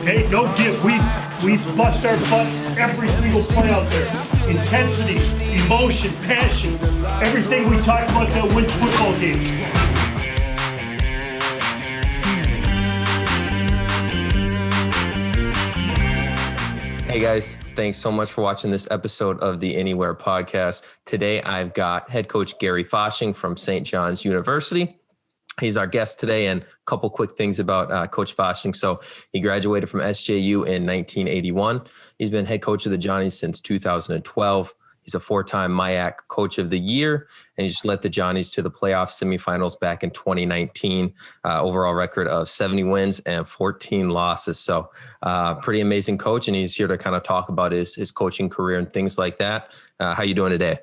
Okay, no give. We bust our butts every single play out there. Intensity, emotion, passion, everything we talk about that wins football games. Hey guys, thanks so much for watching this episode of the Anywhere podcast. Today I've got head coach Gary Fasching from St. John's University. He's our guest today, and a couple quick things about Coach Fasching. So he graduated from SJU in 1981. He's been head coach of the Johnnies since 2012. He's a four-time MIAC Coach of the Year, and he just led the Johnnies to the playoff semifinals back in 2019. Overall record of 70 wins and 14 losses. So pretty amazing coach, and he's here to kind of talk about his coaching career and things like that. How you doing today?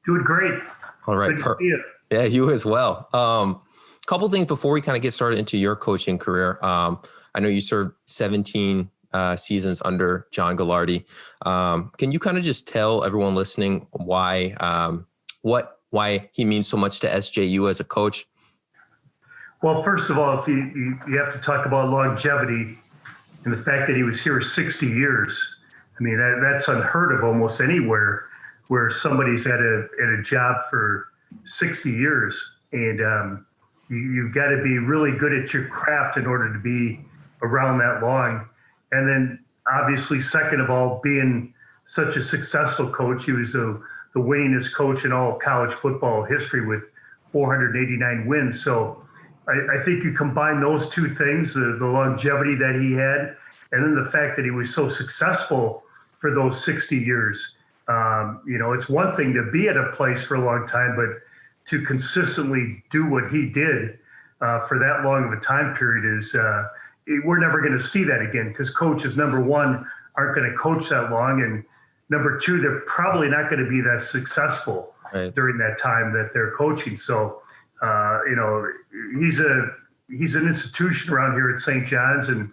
Doing great. All right. Good to see you. Yeah, you as well. Couple things before we kind of get started into your coaching career. I know you served 17 seasons under John Gallagher. Can you kind of just tell everyone listening why he means so much to SJU as a coach? Well, first of all, if you have to talk about longevity and the fact that he was here 60 years. I mean, that's unheard of almost anywhere where somebody's at a job for 60 years. And you've got to be really good at your craft in order to be around that long. And then obviously, second of all, being such a successful coach, he was the winningest coach in all of college football history with 489 wins. So I think you combine those two things, the longevity that he had, and then the fact that he was so successful for those 60 years. It's one thing to be at a place for a long time, but to consistently do what he did for that long of a time period is we're never going to see that again, because coaches, number one, aren't going to coach that long, and number two, they're probably not going to be that successful during that time that they're coaching. So, he's an institution around here at St. John's, and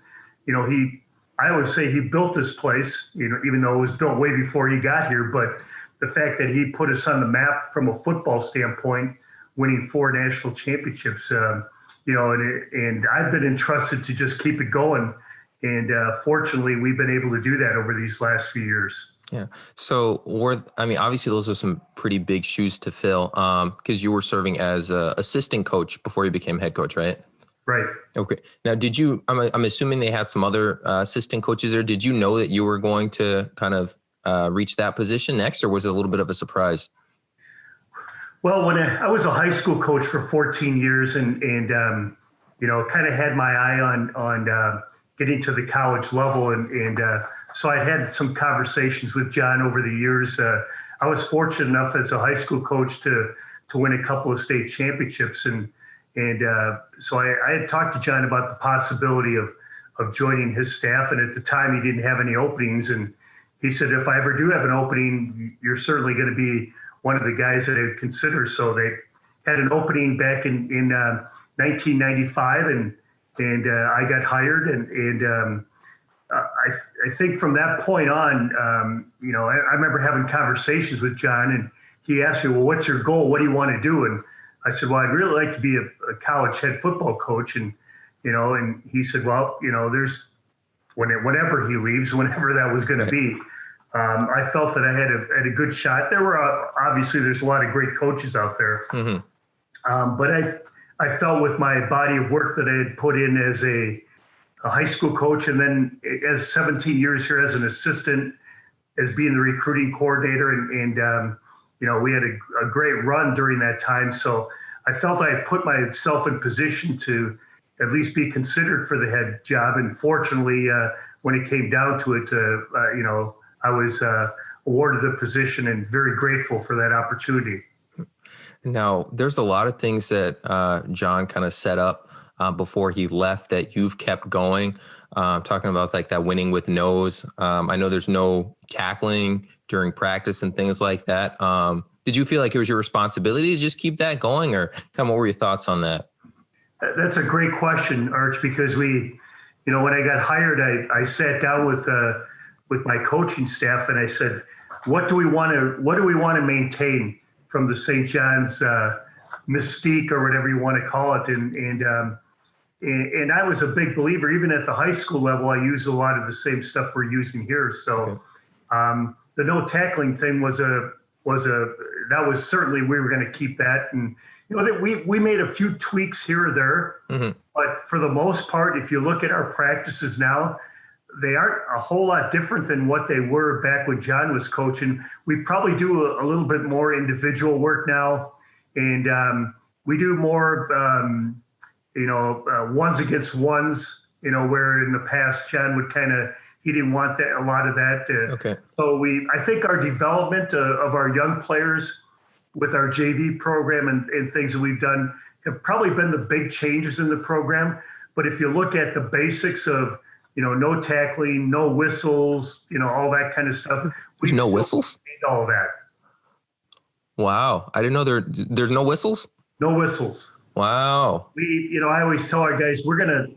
I always say he built this place, even though it was built way before he got here, but the fact that he put us on the map from a football standpoint, winning 4 national championships, and I've been entrusted to just keep it going. And fortunately, we've been able to do that over these last few years. Yeah. So obviously those are some pretty big shoes to fill because you were serving as an assistant coach before you became head coach, right? Right. Okay. Now, I'm assuming they had some other assistant coaches there. Did you know that you were going to kind of reach that position next, or was it a little bit of a surprise? Well, when I was a high school coach for 14 years and kind of had my eye on getting to the college level. And so I had some conversations with John over the years. I was fortunate enough as a high school coach to win a couple of state championships. And so I had talked to John about the possibility of joining his staff. And at the time, he didn't have any openings. And he said, if I ever do have an opening, you're certainly going to be one of the guys that I'd consider. So they had an opening back in 1995, and I got hired. And I think from that point on, I remember having conversations with John, and he asked me, well, what's your goal? What do you want to do? And I said, well, I'd really like to be a college head football coach. And he said, well, there's whenever he leaves, whenever that was going to be. I felt that I had a good shot. There were there's a lot of great coaches out there, but I felt with my body of work that I had put in as a high school coach, and then as 17 years here as an assistant, as being the recruiting coordinator, and we had a great run during that time. So I felt I had put myself in position to at least be considered for the head job. And fortunately, when it came down to it, I was awarded the position and very grateful for that opportunity. Now, there's a lot of things that John kind of set up before he left that you've kept going. Talking about like that winning with no's. I know there's no tackling during practice and things like that. Did you feel like it was your responsibility to just keep that going, or what were your thoughts on that? That's a great question, Arch, because when I got hired, I sat down with my coaching staff and I said, what do we want to maintain from the St. John's mystique, or whatever you want to call it? And And I was a big believer, even at the high school level, I used a lot of the same stuff we're using here. So the no tackling thing was certainly, we were going to keep that. And, that we made a few tweaks here or there, but for the most part, if you look at our practices now, they aren't a whole lot different than what they were back when John was coaching. We probably do a little bit more individual work now, and we do more, ones against ones, where in the past John would he didn't want that, a lot of that. So I think our development of our young players with our JV program and things that we've done have probably been the big changes in the program. But if you look at the basics of, no tackling, no whistles, all that kind of stuff. There's no whistles? All of that. Wow. I didn't know there's no whistles? No whistles. Wow. I always tell our guys, we're gonna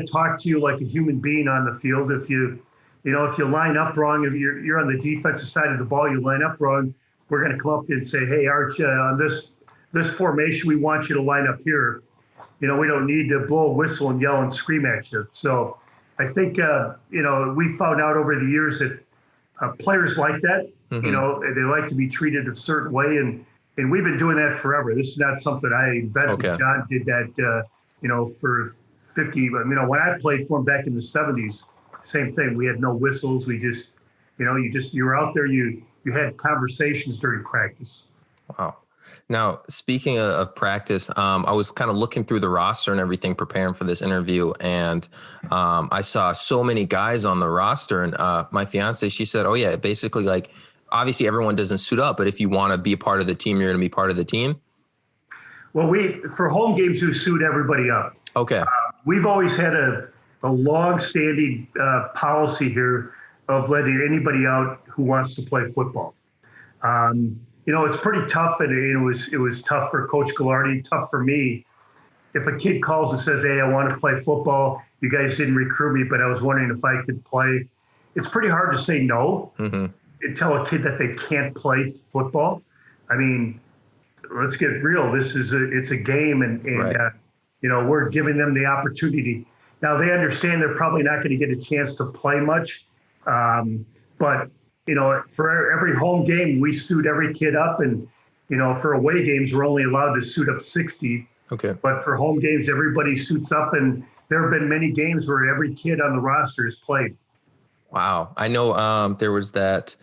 talk to you like a human being on the field. If you line up wrong, if you're on the defensive side of the ball, you line up wrong, we're gonna come up to you and say, hey, Arch, on this formation, we want you to line up here. We don't need to blow a whistle and yell and scream at you. So I think we found out over the years that players like that. They like to be treated a certain way, and we've been doing that forever. This is not something I invented. Okay. John did that, for 50. When I played for him back in the 70s, same thing. We had no whistles. We just, you were out there. You had conversations during practice. Wow. Now, speaking of practice, I was kind of looking through the roster and everything, preparing for this interview. And I saw so many guys on the roster. And my fiance, she said, oh, yeah, basically, like, obviously everyone doesn't suit up. But if you want to be a part of the team, you're going to be part of the team. Well, for home games, we suit everybody up. Okay. We've always had a long-standing policy here of letting anybody out who wants to play football. It's pretty tough, and it was tough for Coach Gallagher, tough for me. If a kid calls and says, hey, I want to play football, you guys didn't recruit me, but I was wondering if I could play. It's pretty hard to say no and tell a kid that they can't play football. I mean, let's get real. It's a game, and right. We're giving them the opportunity. Now, they understand they're probably not going to get a chance to play much, but for every home game, we suit every kid up, and for away games, we're only allowed to suit up 60. Okay. But for home games, everybody suits up, and there have been many games where every kid on the roster has played. Wow. I know there was that,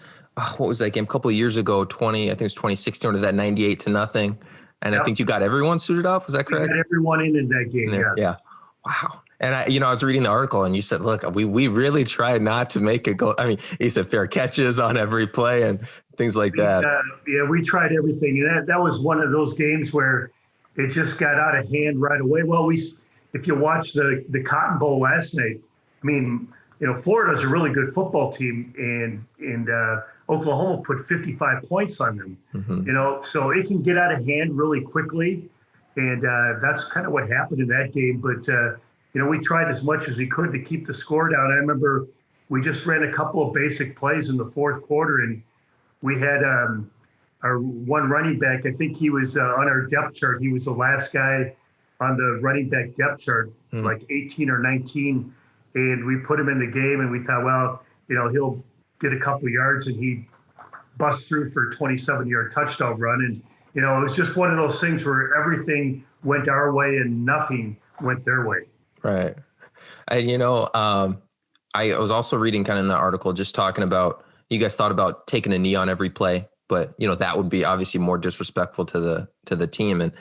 what was that game a couple of years ago, I think it was 2016, or that 98-0. And yep. I think you got everyone suited up. Was that correct? We got everyone in that game, yeah. Wow. And I was reading the article, and you said, look, we really try not to make it go. I mean, he said fair catches on every play and things like that. We tried everything. And that was one of those games where it just got out of hand right away. Well, if you watch the Cotton Bowl last night, I mean, Florida's a really good football team, and Oklahoma put 55 points on them. So it can get out of hand really quickly, and that's kind of what happened in that game. But we tried as much as we could to keep the score down. I remember we just ran a couple of basic plays in the fourth quarter, and we had our one running back. I think he was on our depth chart. He was the last guy on the running back depth chart, like 18 or 19. And we put him in the game, and we thought, well, he'll get a couple of yards, and he busts through for a 27-yard touchdown run. And, it was just one of those things where everything went our way and nothing went their way. Right. And, I was also reading kind of in the article, just talking about, you guys thought about taking a knee on every play, but, that would be obviously more disrespectful to the team. And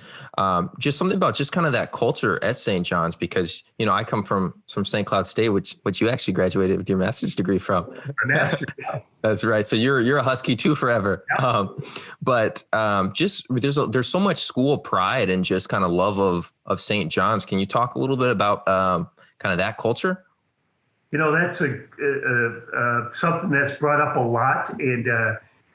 just something about just kind of that culture at St. John's, because, I come from St. Cloud State, which you actually graduated with your master's degree from. That's right. So you're a Husky too forever. Yeah. But just there's so much school pride and just kind of love of St. John's. Can you talk a little bit about kind of that culture? That's something that's brought up a lot. And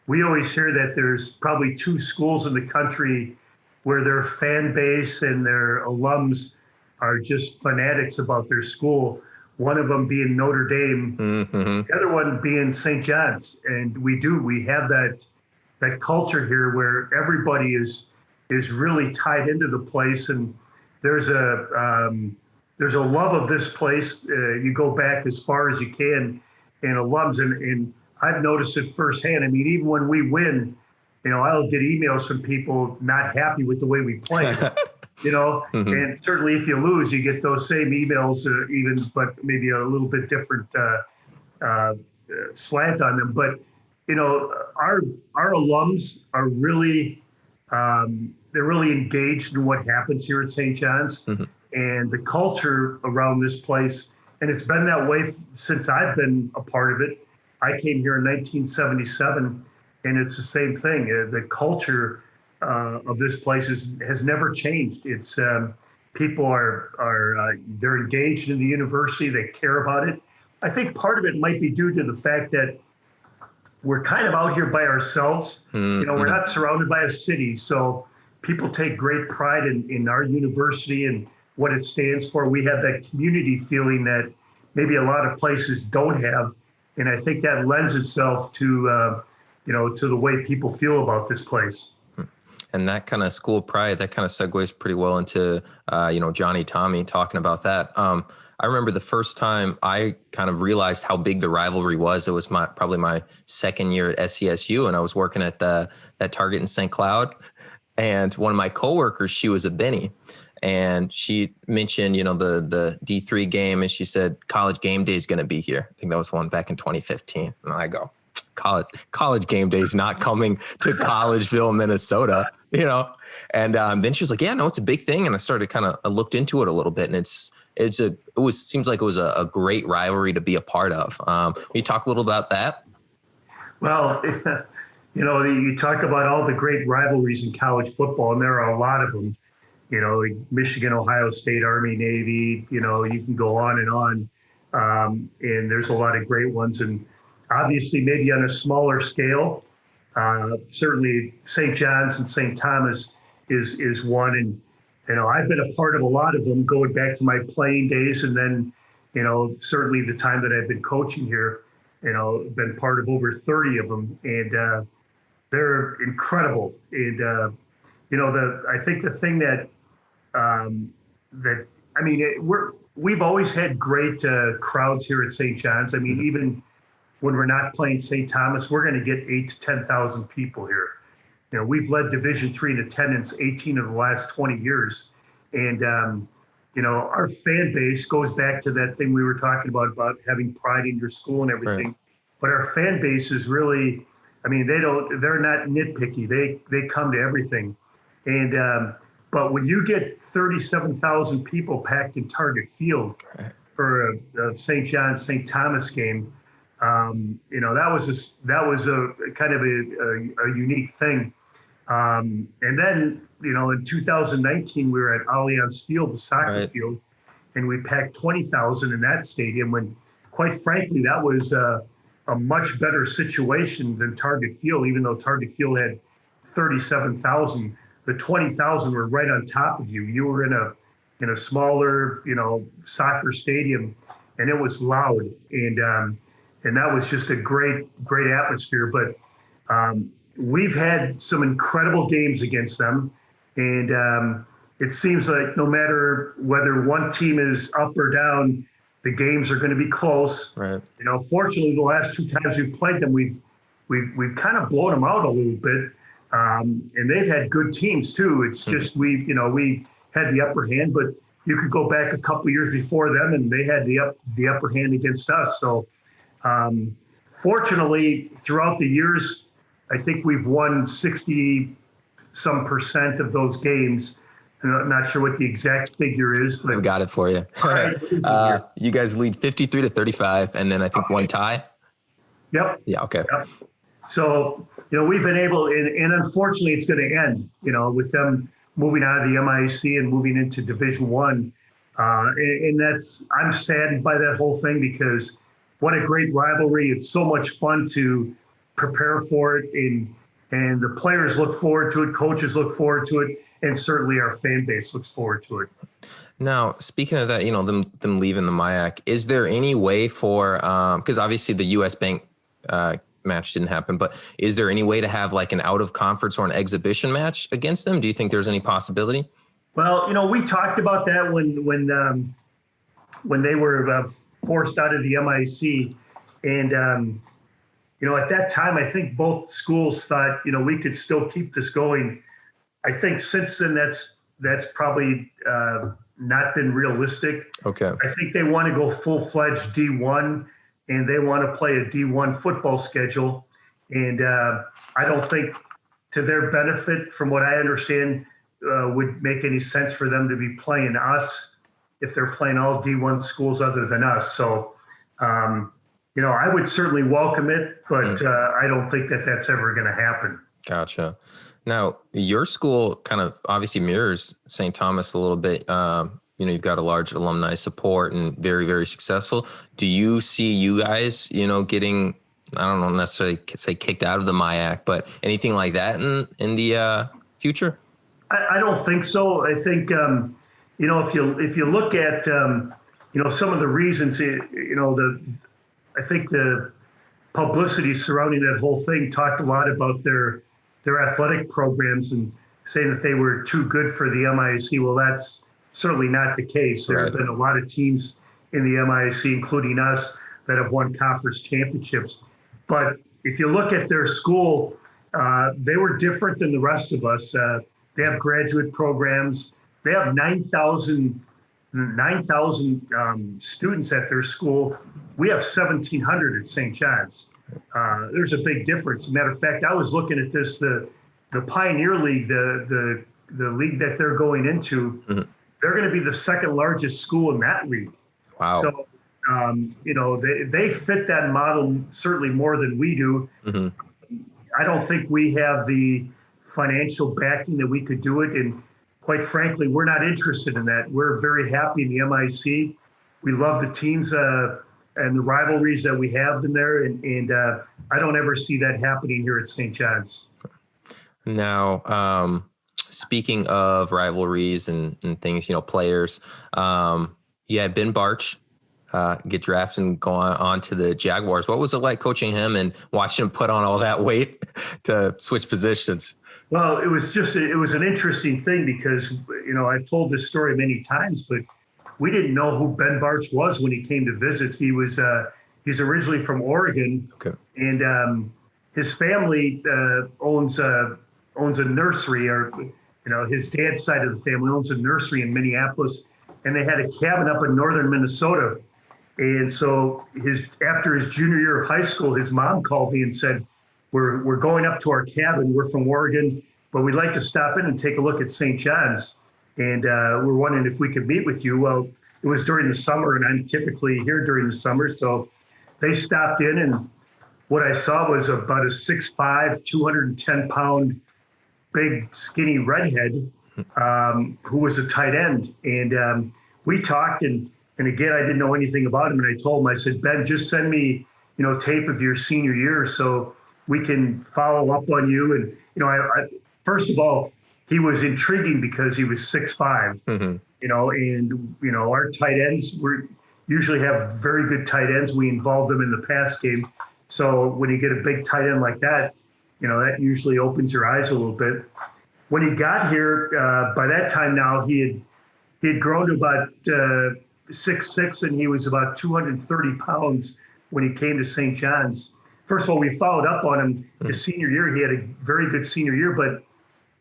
we always hear that there's probably two schools in the country where their fan base and their alums are just fanatics about their school. One of them being Notre Dame, the other one being St. John's. And we have that culture here where everybody is really tied into the place. And there's there's a love of this place. You go back as far as you can, and alums, and I've noticed it firsthand. I mean, even when we win, I'll get emails from people not happy with the way we played. Mm-hmm. And certainly if you lose, you get those same emails, but maybe a little bit different slant on them. But our alums are really they're really engaged in what happens here at St. John's, mm-hmm. and the culture around this place. And it's been that way since I've been a part of it. I came here in 1977, and it's the same thing. The culture of this place has never changed. It's people they're engaged in the university. They care about it. I think part of it might be due to the fact that we're kind of out here by ourselves. Mm-hmm. We're not surrounded by a city, so people take great pride in our university and what it stands for. We have that community feeling that maybe a lot of places don't have, and I think that lends itself to to the way people feel about this place. And that kind of school pride, that kind of segues pretty well into Johnnie-Tommie, talking about that. I remember the first time I kind of realized how big the rivalry was. It was probably my second year at SCSU, and I was working at that Target in St. Cloud. And one of my coworkers, she was a Benny, and she mentioned, the D3 game, and she said, college game day is going to be here. I think that was one back in 2015. And I go, college game day is not coming to Collegeville, Minnesota, And then she was like, yeah, no, it's a big thing. And I started I looked into it a little bit, and seems like it was a great rivalry to be a part of. Can you talk a little about that? Well, you talk about all the great rivalries in college football, and there are a lot of them. Like Michigan, Ohio State, Army, Navy. You can go on and on, and there's a lot of great ones. And obviously, maybe on a smaller scale, certainly St. John's and St. Thomas is one. And I've been a part of a lot of them, going back to my playing days, and then certainly the time that I've been coaching here. Been part of over 30 of them, and they're incredible. And I think the thing we've always had great crowds here at St. John's. I mean, even when we're not playing St. Thomas, we're going to get 8,000 to 10,000 people here. We've led Division III in attendance 18 of the last 20 years, and our fan base goes back to that thing we were talking about having pride in your school and everything. Right. But our fan base is really, they're not nitpicky. They come to everything. And, but when you get 37,000 people packed in Target Field for a St. John's, St. Thomas game, that was a kind of a unique thing. And then, in 2019, we were at Allianz Field, the soccer field, and we packed 20,000 in that stadium when, quite frankly, that was a much better situation than Target Field. Even though Target Field had 37,000, the 20,000 were right on top of you. You were in a smaller, soccer stadium, and it was loud, and that was just a great atmosphere. But we've had some incredible games against them, and it seems like no matter whether one team is up or down, the games are going to be close. Right. Fortunately, the last two times we've played them, we've kind of blown them out a little bit, and they've had good teams too. It's just we had the upper hand, but you could go back a couple years before them, and they had the upper hand against us. So, fortunately, throughout the years, I think we've won 60-some% of those games. I'm not sure what the exact figure is, but I've got it for you. You guys lead 53-35, and then I think one tie. Yep. Yeah. Okay. Yep. So, we've been able, and unfortunately, it's going to end. With them moving out of the MIAC and moving into Division I, and I'm saddened by that whole thing, because what a great rivalry! It's so much fun to prepare for it, and the players look forward to it, coaches look forward to it, and certainly our fan base looks forward to it. Now, speaking of that, them leaving the MIAC, is there any way for, because obviously the US Bank match didn't happen, but is there any way to have like an out of conference or an exhibition match against them? Do you think there's any possibility? Well, we talked about that when when they were forced out of the MIAC. And, at that time, I think both schools thought, we could still keep this going. I think since then, that's probably not been realistic. Okay. I think they want to go full-fledged D1, and they want to play a D1 football schedule. And I don't think, to their benefit, from what I understand, would make any sense for them to be playing us if they're playing all D1 schools other than us. So, I would certainly welcome it, but I don't think that that's ever going to happen. Gotcha. Now, your school kind of obviously mirrors St. Thomas a little bit. You've got a large alumni support and very, very successful. Do you see you guys, getting, I don't know, necessarily say kicked out of the MIAC, but anything like that in the future? I don't think so. I think, if you look at, some of the reasons, I think the publicity surrounding that whole thing talked a lot about their athletic programs and saying that they were too good for the MIAC. Well, that's certainly not the case. There have been a lot of teams in the MIAC, including us, that have won conference championships. But if you look at their school, they were different than the rest of us. They have graduate programs. They have 9,000 students at their school. We have 1,700 at St. John's. There's a big difference. As a matter of fact, I was looking at this, the Pioneer League, the league that they're going into, they're going to be the second largest school in that league. Wow. So, they fit that model certainly more than we do. I don't think we have the financial backing that we could do it. And quite frankly, we're not interested in that. We're very happy in the MIAC. We love the teams and the rivalries that we have in there. And I don't ever see that happening here at St. John's. Now, speaking of rivalries and things, players, you had Ben Bartch get drafted and go on to the Jaguars. What was it like coaching him and watching him put on all that weight to switch positions? Well, it was an interesting thing because, I've told this story many times, but we didn't know who Ben Bartch was when he came to visit. He's originally from Oregon. Okay. And his family owns a nursery, or his dad's side of the family owns a nursery in Minneapolis, and they had a cabin up in northern Minnesota. And so after his junior year of high school, his mom called me and said, we're going up to our cabin. We're from Oregon, but we'd like to stop in and take a look at St. John's. And we're wondering if we could meet with you. Well, it was during the summer, and I'm typically here during the summer. So they stopped in, and what I saw was about a 6'5", 210-pound, big, skinny redhead who was a tight end. And we talked, and again, I didn't know anything about him. And I told him, I said, Ben, just send me, tape of your senior year so we can follow up on you. And, I first of all, he was intriguing because he was 6'5", and, our tight ends usually have very good tight ends. We involve them in the pass game. So when you get a big tight end like that, that usually opens your eyes a little bit. When he got here, by that time now, he had grown to about 6'6", and he was about 230 pounds when he came to St. John's. First of all, we followed up on him his senior year. He had a very good senior year, but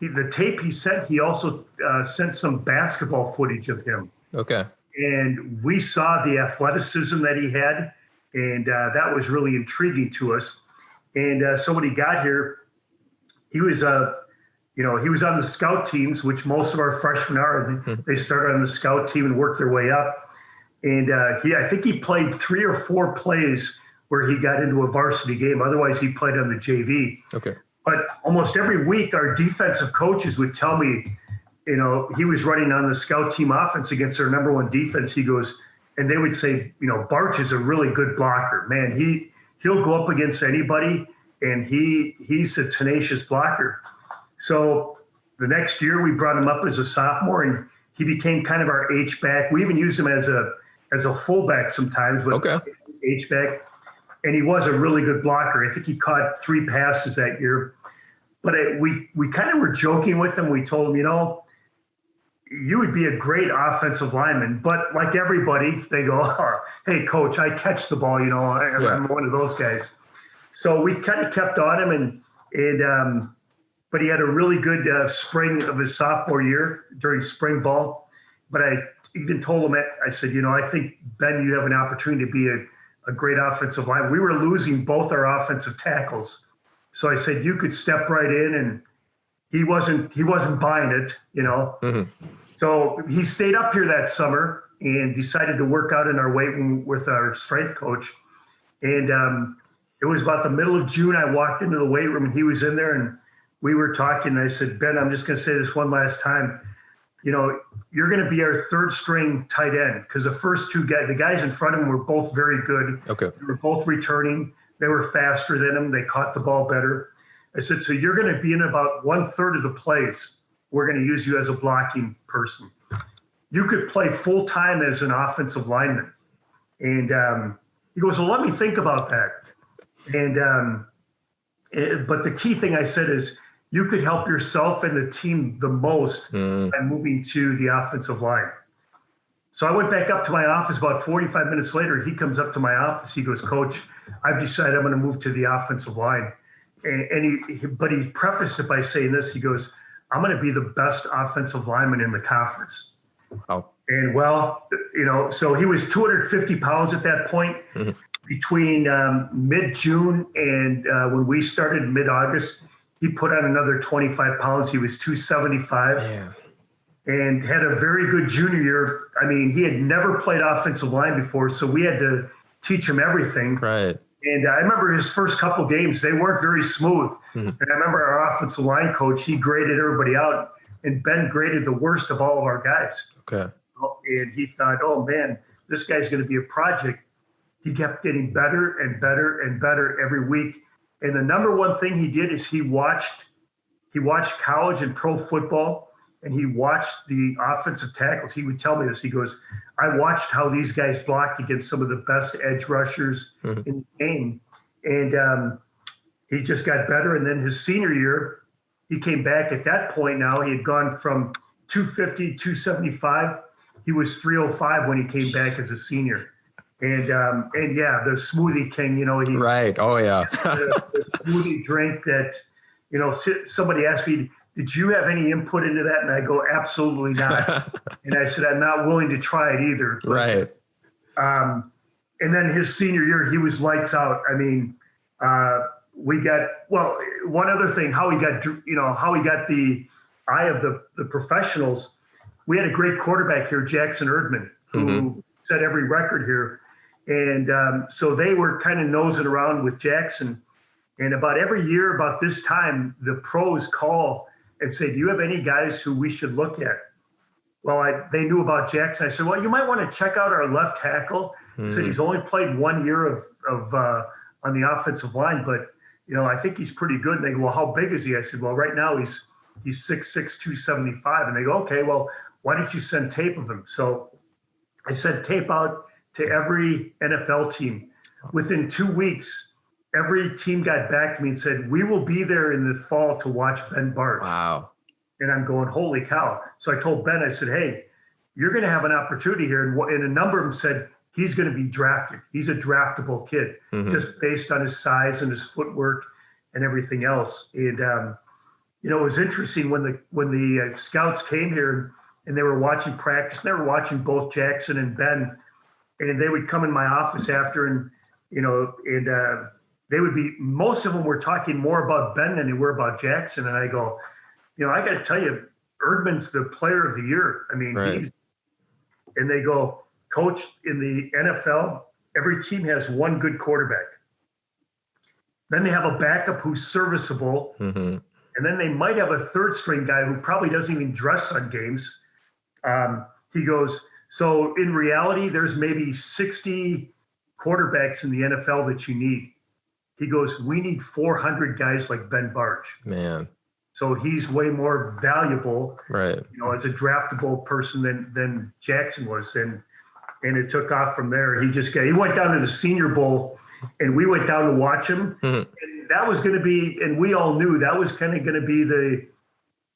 the tape he sent, he also sent some basketball footage of him. Okay. And we saw the athleticism that he had, and that was really intriguing to us. And so when he got here, he was he was on the scout teams, which most of our freshmen are. They started on the scout team and worked their way up. And I think he played 3 or 4 plays where he got into a varsity game. Otherwise, he played on the JV. Okay. But almost every week, our defensive coaches would tell me, he was running on the scout team offense against their number 1 defense. He goes, and they would say, Bartch is a really good blocker. Man, he'll go up against anybody, and he's a tenacious blocker. So the next year, we brought him up as a sophomore, and he became kind of our H-back. We even used him as a fullback sometimes, but H-back. And he was a really good blocker. I think he caught 3 passes that year. But we kind of were joking with him. We told him, you would be a great offensive lineman, but like everybody, they go, oh, hey, coach, I catch the ball, I'm one of those guys. So we kind of kept on him, but he had a really good spring of his sophomore year during spring ball. But I even told him, I said, I think, Ben, you have an opportunity to be a great offensive lineman. We were losing both our offensive tackles. So I said, you could step right in, and he wasn't buying it, Mm-hmm. So he stayed up here that summer and decided to work out in our weight room with our strength coach. And it was about the middle of June. I walked into the weight room and he was in there, and we were talking. And I said, Ben, I'm just going to say this one last time. You're going to be our third string tight end, because the first two guys, the guys in front of him, were both very good. Okay. They were both returning. They were faster than him. They caught the ball better. I said, so you're going to be in about 1/3 of the plays. We're going to use you as a blocking person. You could play full time as an offensive lineman. And he goes, well, let me think about that. And but the key thing I said is, you could help yourself and the team the most by moving to the offensive line. So I went back up to my office. About 45 minutes later, he comes up to my office. He goes, Coach, I've decided I'm going to move to the offensive line. But he prefaced it by saying this. He goes, I'm going to be the best offensive lineman in the conference. Oh. And so he was 250 pounds at that point. Mm-hmm. Between mid-June and when we started mid-August, he put on another 25 pounds. He was 275. Yeah. And had a very good junior year. I mean, he had never played offensive line before, so we had to teach him everything. Right. And I remember his first couple games, they weren't very smooth. Mm-hmm. And I remember our offensive line coach, he graded everybody out, and Ben graded the worst of all of our guys. Okay. And he thought, oh, man, this guy's going to be a project. He kept getting better and better and better every week. And the number one thing he did is he watched college and pro football, and he watched the offensive tackles. He would tell me this. He goes, I watched how these guys blocked against some of the best edge rushers in the game. And he just got better. And then his senior year, he came back. At that point now, he had gone from 250, 275. He was 305 when he came back as a senior. And yeah, the smoothie king, right. Oh yeah. the smoothie drink that, somebody asked me, did you have any input into that? And I go, absolutely not. And I said, I'm not willing to try it either. Right. And then his senior year, he was lights out. I mean, one other thing, how he got the eye of the professionals. We had a great quarterback here, Jackson Erdman, who set every record here. And so they were kind of nosing around with Jackson. And about every year, about this time, the pros call and say, do you have any guys who we should look at? Well, they knew about Jackson. I said, well, you might want to check out our left tackle. I said, he's only played 1 year of on the offensive line, but, I think he's pretty good. And they go, well, how big is he? I said, well, right now he's 6'6", 275. And they go, okay, well, why don't you send tape of him? So I sent tape out to every NFL team. Within 2 weeks, every team got back to me and said, we will be there in the fall to watch Ben Bart. Wow. And I'm going, holy cow. So I told Ben, I said, hey, you're going to have an opportunity here. And a number of them said, he's going to be drafted. He's a draftable kid, just based on his size and his footwork and everything else. And, it was interesting when the scouts came here and they were watching practice. They were watching both Jackson and Ben. And they would come in my office after and they would be, most of them were talking more about Ben than they were about Jackson. And I go, I got to tell you, Erdman's the player of the year. I mean, right. And they go, Coach, in the NFL, every team has one good quarterback. Then they have a backup who's serviceable. And then they might have a third string guy who probably doesn't even dress on games. He goes, so in reality, there's maybe 60 quarterbacks in the NFL that you need. He goes, we need 400 guys like Ben Bartch. Man. So he's way more valuable, right? As a draftable person than Jackson was. And it took off from there. He went down to the Senior Bowl and we went down to watch him. And that was going to be, and we all knew that was kind of going to be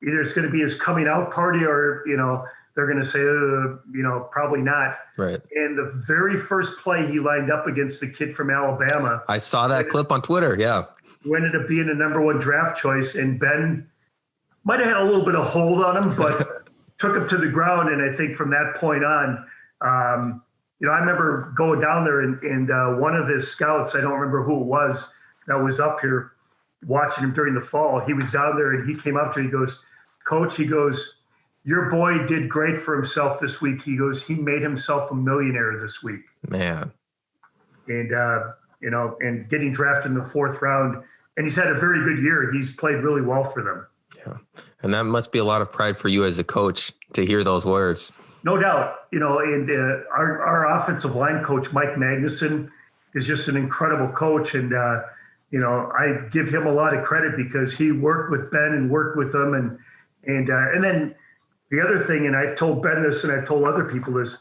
either it's going to be his coming out party or, they're going to say, probably not. Right. And the very first play he lined up against the kid from Alabama. I saw that clip on Twitter. Yeah. Who ended up being the number 1 draft choice. And Ben might have had a little bit of hold on him, but took him to the ground. And I think from that point on, I remember going down there and one of his scouts, I don't remember who it was that was up here watching him during the fall. He was down there and he came up to me, he goes, Coach, he goes, your boy did great for himself this week. He goes, he made himself a millionaire this week. Man. And, and getting drafted in the 4th round. And he's had a very good year. He's played really well for them. Yeah. And that must be a lot of pride for you as a coach to hear those words. No doubt. And our offensive line coach, Mike Magnussen, is just an incredible coach. And, I give him a lot of credit because he worked with Ben and worked with them. And then the other thing, and I've told Ben this and I've told other people is,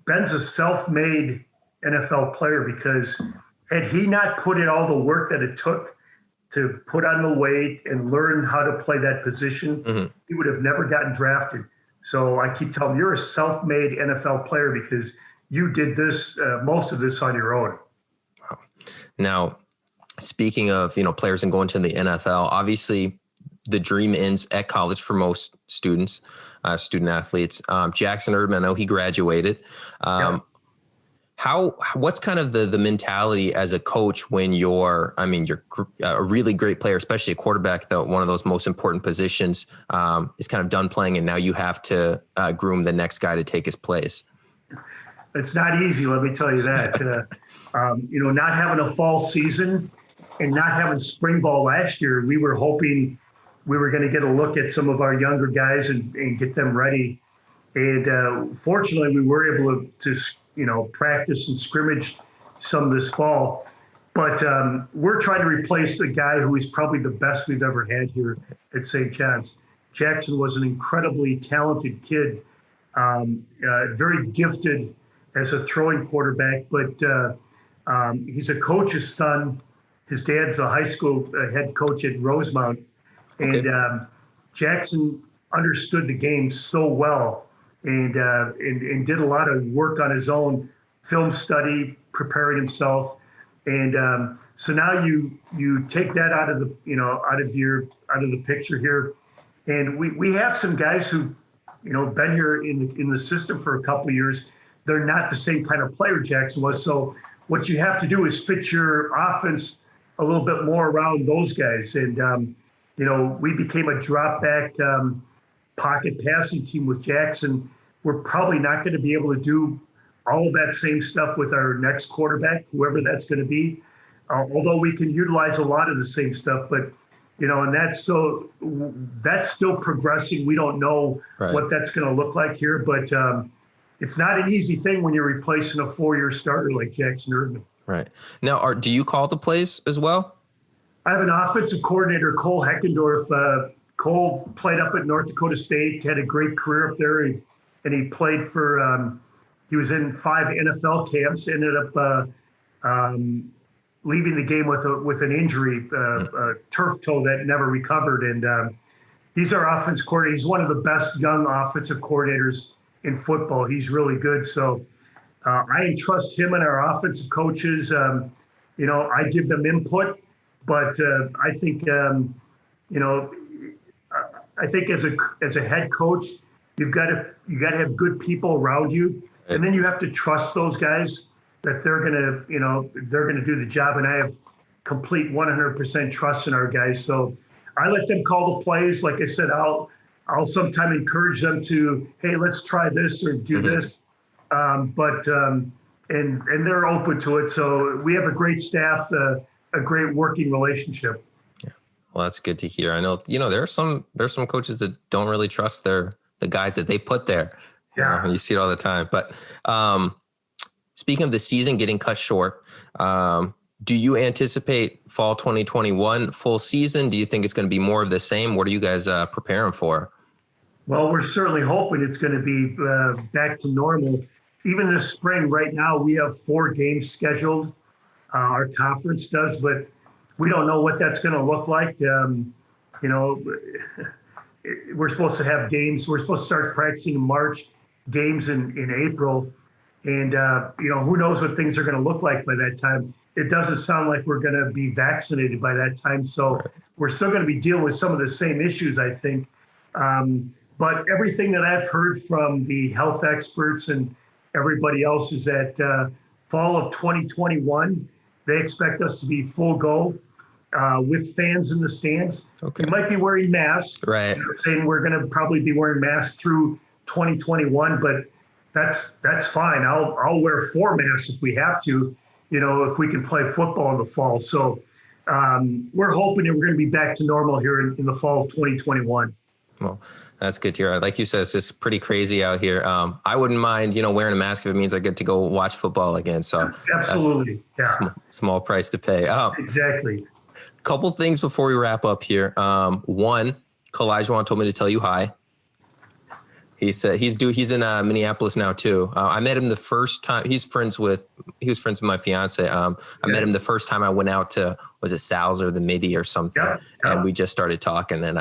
Ben's a self-made NFL player because had he not put in all the work that it took to put on the weight and learn how to play that position, he would have never gotten drafted. So I keep telling him, you're a self-made NFL player because you did this, most of this on your own. Wow. Now, speaking of, players and going to the NFL, obviously the dream ends at college for most student athletes. Jackson Erdman, I know he graduated. What's kind of the mentality as a coach when you're a really great player, especially a quarterback, one of those most important positions, is kind of done playing and now you have to groom the next guy to take his place? It's not easy, let me tell you that. Not having a fall season and not having spring ball last year, we were hoping we were going to get a look at some of our younger guys and get them ready. And fortunately, we were able to practice and scrimmage some this fall. But we're trying to replace a guy who is probably the best we've ever had here at St. John's. Jackson was an incredibly talented kid, very gifted as a throwing quarterback, but he's a coach's son. His dad's a high school head coach at Rosemount. And Jackson understood the game so well and did a lot of work on his own, film study, preparing himself. And so now you take that out of the picture here. And we have some guys who, been here in the system for a couple of years. They're not the same kind of player Jackson was. So what you have to do is fit your offense a little bit more around those guys. And, we became a drop back pocket passing team with Jackson. We're probably not going to be able to do all of that same stuff with our next quarterback, whoever that's going to be. Although we can utilize a lot of the same stuff, but and that's still progressing. We don't know what that's going to look like here, but it's not an easy thing when you're replacing a 4-year starter like Jackson Erdman. Right. Now, do you call the plays as well? I have an offensive coordinator, Cole Heckendorf. Cole played up at North Dakota State, had a great career up there, and he played for, he was in 5 NFL camps, ended up leaving the game with an injury, a turf toe that never recovered. And he's our offensive coordinator. He's one of the best young offensive coordinators in football. He's really good. So I entrust him and our offensive coaches. I give them input, but I think, I think as a head coach, you got to have good people around you, and then you have to trust those guys that they're gonna do the job. And I have complete 100% trust in our guys. So I let them call the plays. Like I said, I'll sometime encourage them to, hey, let's try this or do this. And they're open to it. So we have a great staff, a great working relationship. Yeah. Well, that's good to hear. I know, there's some coaches that don't really trust the guys that they put there. Yeah. You see it all the time. But speaking of the season getting cut short, do you anticipate fall 2021 full season? Do you think it's going to be more of the same? What are you guys preparing for? Well, we're certainly hoping it's going to be back to normal. Even this spring, right now, we have 4 games scheduled. Our conference does, but we don't know what that's going to look like. we're supposed to have games. We're supposed to start practicing in March, games in April. And, who knows what things are going to look like by that time. It doesn't sound like we're going to be vaccinated by that time. So we're still going to be dealing with some of the same issues, I think. But everything that I've heard from the health experts and everybody else is that fall of 2021, they expect us to be full go with fans in the stands. Okay. We might be wearing masks. Right. They're saying we're going to probably be wearing masks through 2021, but that's fine. I'll wear 4 masks if we have to, if we can play football in the fall. So we're hoping that we're going to be back to normal here in the fall of 2021. Well, that's good to hear. Like you said, it's just pretty crazy out here. I wouldn't mind, wearing a mask if it means I get to go watch football again. So absolutely, yeah. Small price to pay. Exactly. Couple things before we wrap up here. One, Kalajuan told me to tell you hi. He said he's in Minneapolis now too. I met him the first time. He was friends with my fiance. I met him the first time I went out to, was it Sal's or the Midi or something? Yeah. And we just started talking and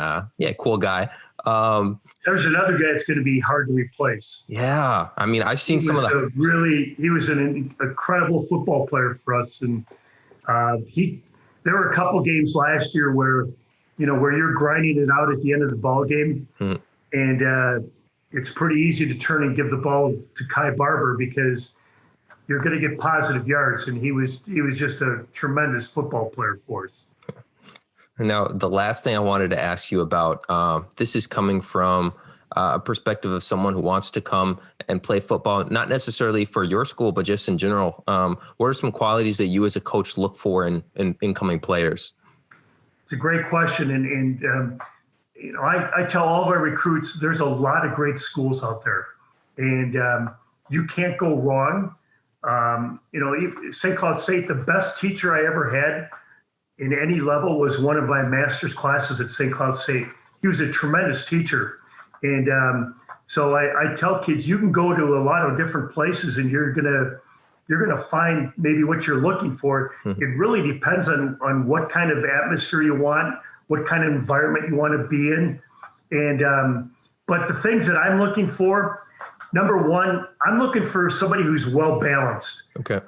cool guy. There's another guy that's going to be hard to replace. Yeah. I mean, I've seen some of the he was an incredible football player for us. And there were a couple games last year where you're grinding it out at the end of the ball game. And, it's pretty easy to turn and give the ball to Kai Barber because you're going to get positive yards. And he was just a tremendous football player for us. Now, the last thing I wanted to ask you about, this is coming from a perspective of someone who wants to come and play football, not necessarily for your school, but just in general. What are some qualities that you as a coach look for in incoming players? It's a great question. And I tell all of our recruits, there's a lot of great schools out there, and you can't go wrong. St. Cloud State, the best teacher I ever had in any level was one of my master's classes at St. Cloud State. He was a tremendous teacher. And so I tell kids, you can go to a lot of different places and you're gonna find maybe what you're looking for. Mm-hmm. It really depends on what kind of atmosphere you want, what kind of environment you want to be in. And, but the things that I'm looking for, number one, I'm looking for somebody who's well-balanced. Okay.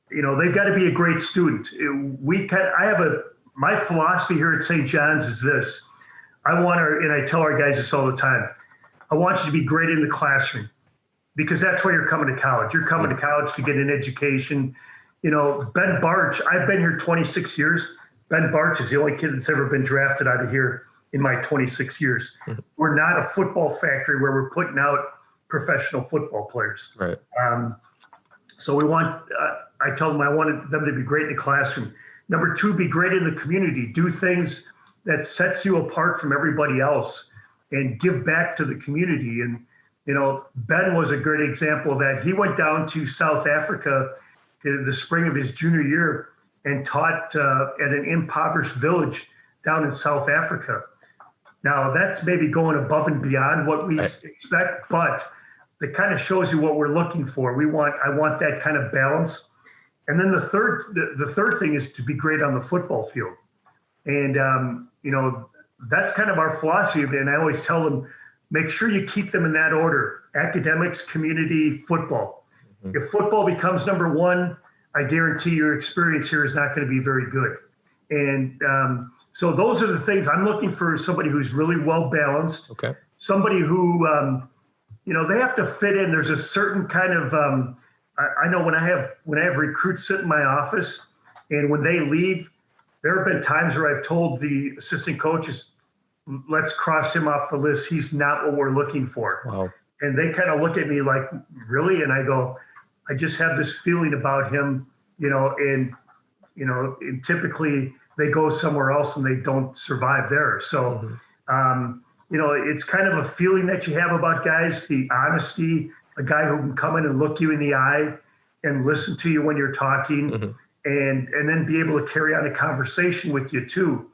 They've got to be a great student. My philosophy here at St. John's is this. And I tell our guys this all the time, I want you to be great in the classroom because that's why you're coming to college. You're coming to college to get an education. Ben Bartch, I've been here 26 years. Ben Bartch is the only kid that's ever been drafted out of here in my 26 years. Mm-hmm. We're not a football factory where we're putting out professional football players. Right. So I tell them I wanted them to be great in the classroom. Number two, be great in the community. Do things that sets you apart from everybody else and give back to the community. And, Ben was a great example of that. He went down to South Africa in the spring of his junior year and taught at an impoverished village down in South Africa. Now, that's maybe going above and beyond what we expect, but it kind of shows you what we're looking for. I want that kind of balance. And then the third thing is to be great on the football field. And, that's kind of our philosophy. And I always tell them, make sure you keep them in that order: academics, community, football. Mm-hmm. If football becomes number one, I guarantee your experience here is not going to be very good. And so those are the things I'm looking for: somebody who's really well balanced. Okay. Somebody who, they have to fit in. There's a certain kind of, I know when I have recruits sit in my office and when they leave, there have been times where I've told the assistant coaches, let's cross him off the list. He's not what we're looking for. Wow. And they kind of look at me like, really? And I go, I just have this feeling about him, and typically they go somewhere else and they don't survive there. So, it's kind of a feeling that you have about guys, the honesty, a guy who can come in and look you in the eye and listen to you when you're talking, and then be able to carry on a conversation with you too.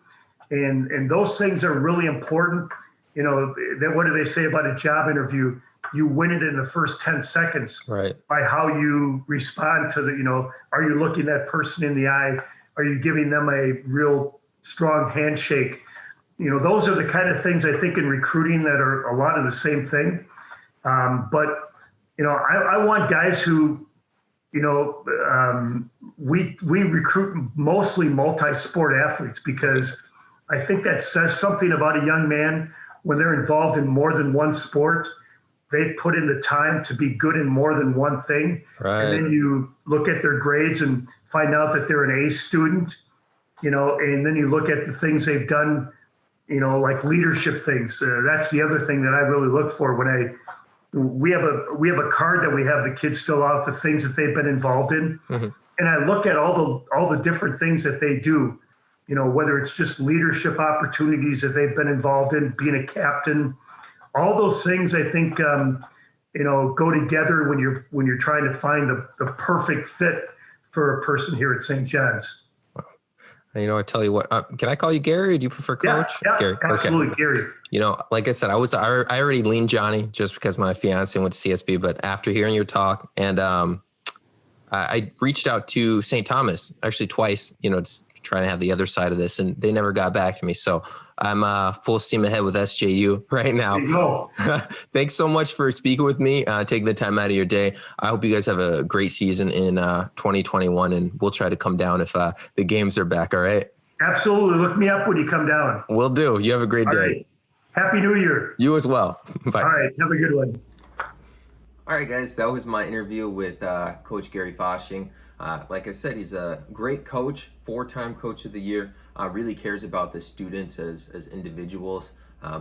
And those things are really important. What do they say about a job interview? You win it in the first 10 seconds, right, by how you respond to are you looking that person in the eye? Are you giving them a real strong handshake? those are the kind of things I think in recruiting that are a lot of the same thing. But I want guys who, we recruit mostly multi-sport athletes, because I think that says something about a young man when they're involved in more than one sport. They've put in the time to be good in more than one thing. Right. And then you look at their grades and find out that they're an A student, and then you look at the things they've done, like leadership things. That's the other thing that I really look for when we have a card that we have the kids fill out the things that they've been involved in. Mm-hmm. And I look at all the different things that they do, whether it's just leadership opportunities that they've been involved in, being a captain, all those things I think, go together when you're trying to find the perfect fit for a person here at St. John's. I tell you what, can I call you Gary, or do you prefer Coach? Yeah, Gary. Absolutely, okay. Gary. Like I said, I already leaned Johnny just because my fiance went to CSB, but after hearing your talk, and I reached out to St. Thomas actually twice, just trying to have the other side of this, and they never got back to me. So I'm full steam ahead with SJU right now. There you go. Thanks so much for speaking with me, taking the time out of your day. I hope you guys have a great season in 2021, and we'll try to come down if the games are back. All right. Absolutely. Look me up when you come down. Will do. You have a great day. Right. Happy New Year. You as well. Bye. All right. Have a good one. All right, guys. That was my interview with Coach Gary Fasching. Like I said, he's a great coach, 4-time Coach of the Year. Really cares about the students as individuals,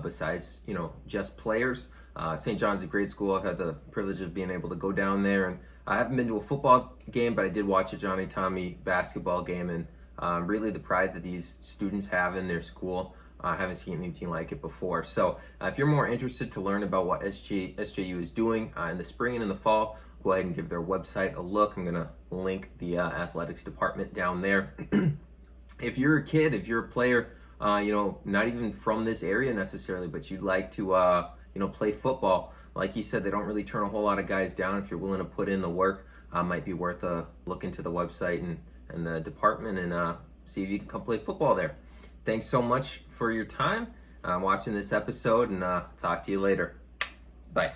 besides just players. St. John's is a great school. I've had the privilege of being able to go down there, and I haven't been to a football game, but I did watch a Johnnie-Tommie basketball game, and really the pride that these students have in their school. I haven't seen anything like it before. So if you're more interested to learn about what SJU is doing in the spring and in the fall, go ahead and give their website a look. I'm going to link the athletics department down there. If you're a kid, if you're a player, not even from this area necessarily, but you'd like to, play football, like he said, they don't really turn a whole lot of guys down. If you're willing to put in the work, might be worth a look into the website and the department and see if you can come play football there. Thanks so much for your time watching this episode, and talk to you later. Bye.